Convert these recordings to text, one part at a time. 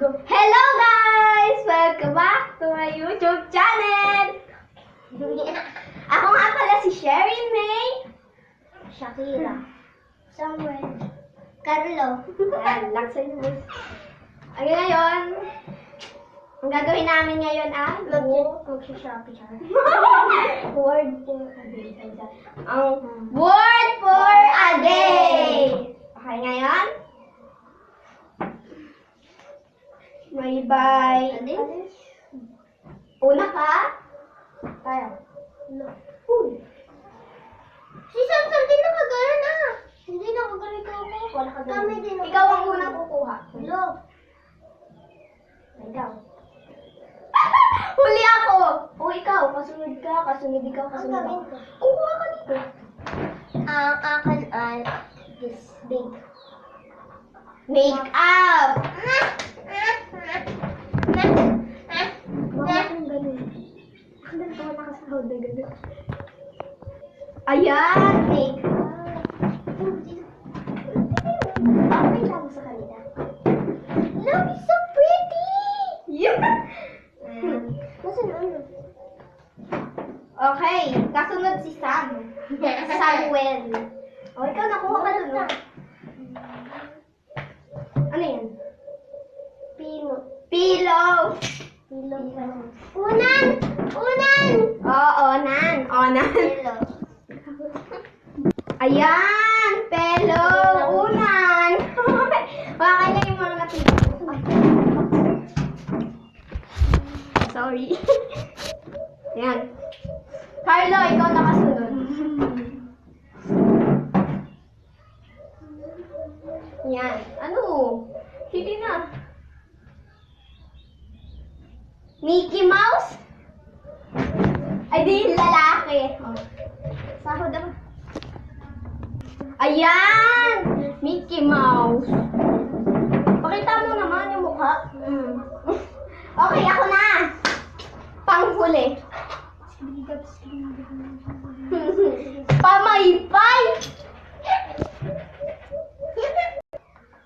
Go. Hello guys! Welcome back to my YouTube channel! Ako nga pala si Sherry May. Shakira. Samuel. Carlo. Ayan, laksan mo. Okay, ngayon, ang gagawin namin ngayon ay Mag-shopee siya. word for a day. Ang word for a day! Okay, ngayon, may bye. Una ka? Tayo. Uy. Si Samson din nakagano na. Hindi nakaganito ako. Wala ka Kami din. Ikaw ang unang kukuha. Hello. Ikaw. Huli ako! O ikaw, kasunod ka, kasunod ikaw, kasunod ako. Kukuha ka dito. Ang akin ay this big. Make up! Ayan! Make Okay lang sa kanila. Look, it's so pretty! Yeah! Nasaan ano? Okay, kasunod si Sam. Samuel. O, ikaw nakuha ka dun. No? Ano yan? Pino. Pillow! Pilo. Unan! Unan! Oo, onan. Onan. Pilo. Ayan! Pelo! Unan! Baka niya yung mga napili. Sorry. Ayan. Carlo, ikaw nakasunod. Ayan. Ano? Hindi na. Mickey Mouse? Ay, di lalaki. Oh. Sahod naman. Ayan! Mickey Mouse. Pakita mo naman yung mukha. Okay, ako na. Panghuli. Pamaypay!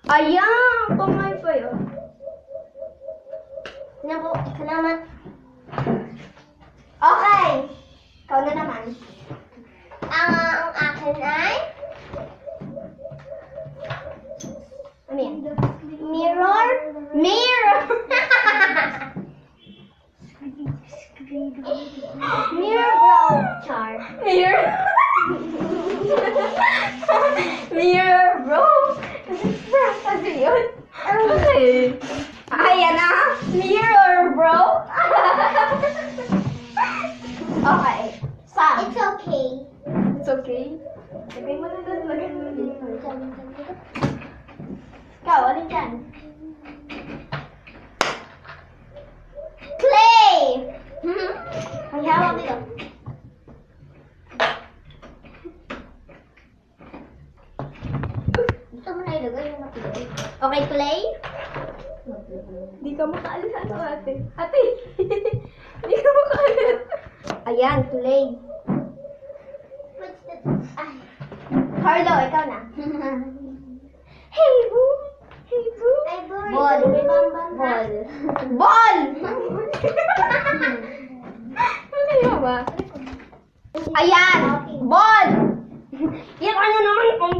Ayan! Pamaypay, oh. Naku, salamat. Okay! Ikaw na naman. Ang akin ay Ano yan? mirror. Mirror! Mirror broocher. Mirror! Mirror, bro! Kasi yun? Okay. Ayan na! Mirror, bro! Okay. Sam. It's okay. It's okay. Lagay mo na doon. Lagay mo na dito. Ikaw, alin dyan? Clay! Ang hawak dito. Gusto mo na ilagay yung matindi. Okay, Clay? Hindi ka makaalis ano, ate. Ate! Hindi ka makaalis. Ayan, Clay. What's that? Ay. Carlo, ikaw na. Hey, boo! Hey, boo! Ay, boy. Ball. Ball. Ball! Ano yun ba? Ayan! Ball! Yung ano naman kung...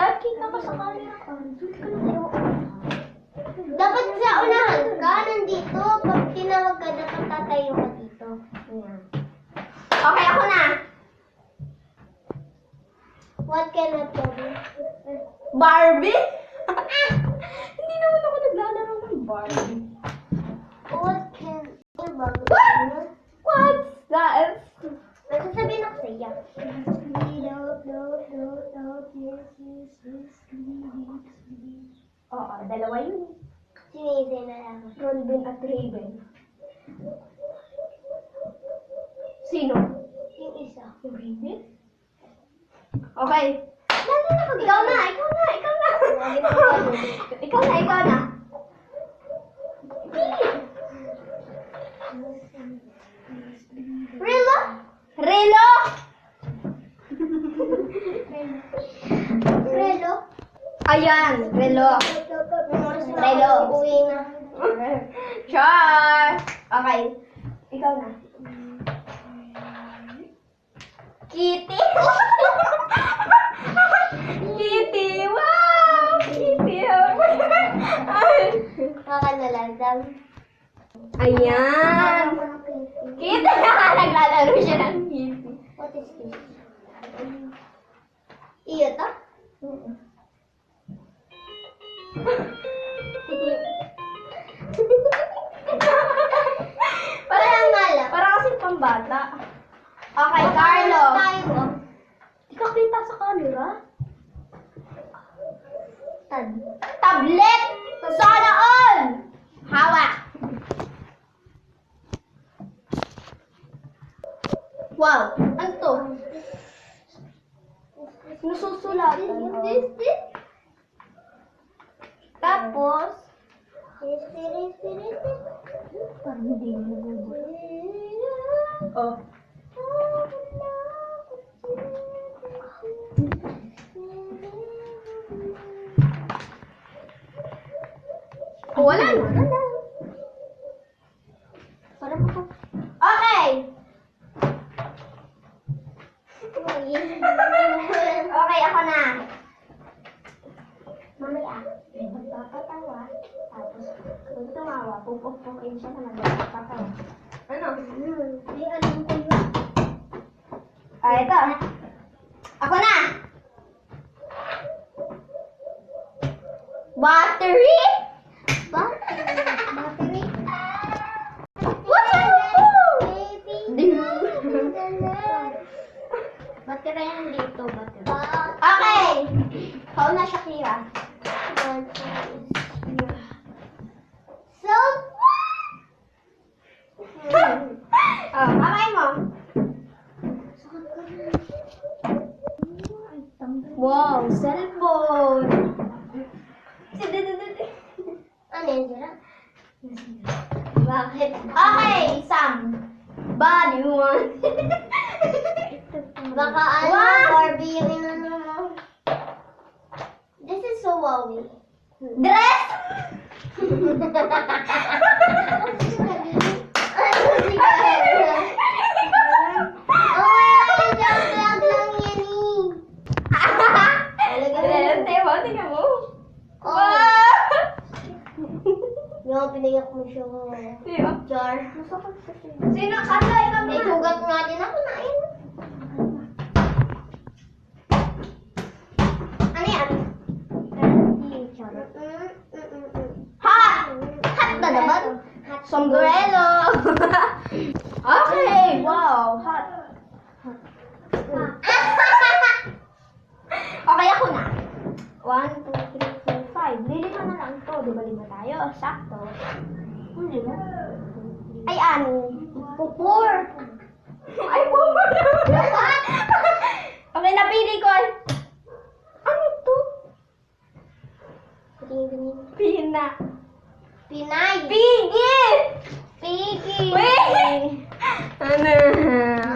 Dahil kita ka sa camera ka. Dapat sa unahan ka, nandito. Pag tinawag ka, dapat tatayo ka dito. Ayan. Okay, ako na. What can I tell you? Barbie? Hindi naman ako naglalaro ng Barbie. What can I tell you? What's that? Nagsasabihin ako sa iya. Oo, dalawa yun. Sinisay na lang. Ronben at Raven. Sino? Yung isa. Yung Raven? Okay. Ikaw na, ikaw na, ikaw na. Ikaw na, ikaw na. Relo? Relo! Relo? Ayan, relo. Hello. Uwi na. Char! Okay. Ikaw na. Kitty! Kitty! Wow! Kitty! Ay. Makakanalandang. Ayan! Kitty! Naglalaro siya ng kitty. What is this? Iyo to? Parang ngala. Parang kasi pambata. Okay, Carlo. Tayo. Di ka kita sa camera? Tad. Tablet! Sana all! Hawak! Wow! Ano to? Nasusulatan. This. Tapos, Parang hindi mo oh. Oh, wala na. Parang ako. Okay! Okay, ako na. Mamaya, magpapatawa. Tapos, Kung tumawa, pupuk-pukin siya na nagpapatawa. Ano? Ay, alam ko yun. Ah, ito. Ako na! Battery? Battery? What's up? Baby. Battery yan dito, battery. Okay! Ikaw na, Shakira. So, Oh, kamay mo. Wow, cellphone. ano yun sila? Bakit? Okay, Sam. Body one. Baka ano, What? Barbie yung inano mo. This is so wowy. Dress? Tingnan mo. Wow! Yung pinayak mo siya. Sino? Jar. Sino? Kasa, ikaw May na. sugat nga din ako na yun. Ano yan? Charot. Hot! Hot na naman. Sombrero. Okay. Wow. Hot. Okay, ako na. 1, 2, 3, 4, 5. Lilima na lang to. Di ba lima tayo? Sakto. Hindi mo. Ay, ano? 4. Ay, 4. Okay, napili ko. Ano to? Pina. Pinay. Piggy! Piggy. Wait! Ano?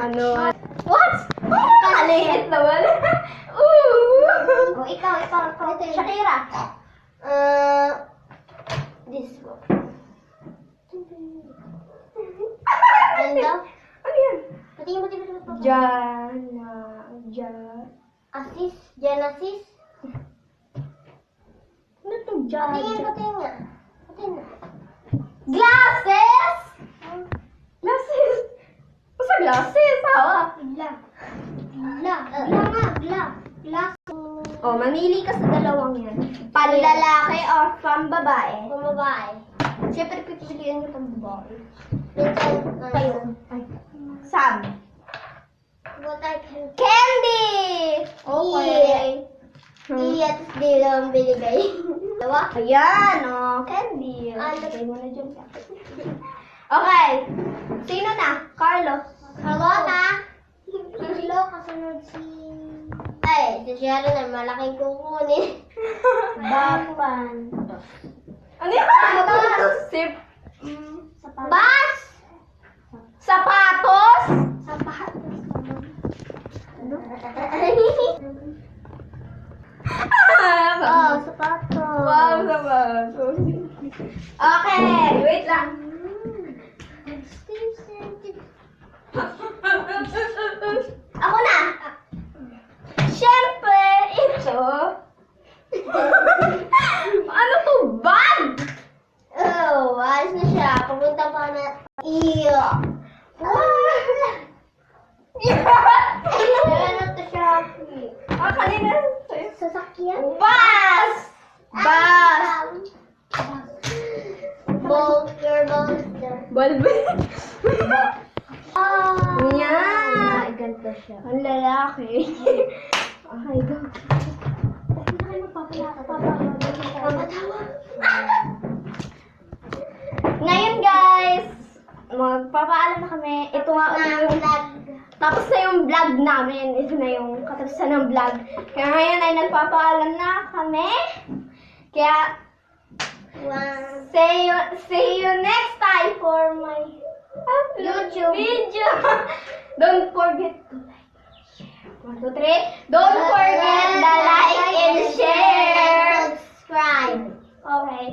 Ano? What? Kaliit naman. Ooh! Oh, ikaw. Ito yun. Shakira. This one. Ano daw? Ano yan? Patingin mo. Assist. Genesis. Ano to? Jana. Patingin nga. Patingin nga. Glasses? Glasses? Basta glasses? Hawak. Glass. Oh, mamili ka sa dalawang yan. Panlalaki or pambabae? Kung babae. Siyempre, pipiliin niyo pambabae. Minsan, Kayo. Ay. Sam. What I can Candy! Okay. At di lang binigay. Diba? Ayan, oh, candy. Ano? Lagay mo na dyan. Okay. Sino na? Carlo. Carlota. Carlo, kasunod si... Ay, si Sharon ay malaking kukunin. Bapan. Ano yan? Sip. Bas! Sapatos? Sapatos. Ah, Oh, sapatos. wow, sapatos. Okay, wait lang. Ako na. Siyempre, ito. Ano to, bag? Oh, ayos na siya. Pupunta pa na. Iyo. Ano to siya? Kanina. Sasakyan? Bus! Bus! Bolster, bolster. Balbin. Ah! Yan. Ay, ganito siya. Ang lalaki. Okay, go. Hindi na kayo magpapatawa. Ngayon guys, magpapaalam na kami. Ito nga yung tapos na yung vlog namin. Ito na yung katapusan ng vlog. Kaya ngayon ay nagpapaalam na kami. Kaya see you next time for my YouTube video. Don't forget to like, share. 1, 2, 3. Don't forget the like and share. Subscribe. Okay.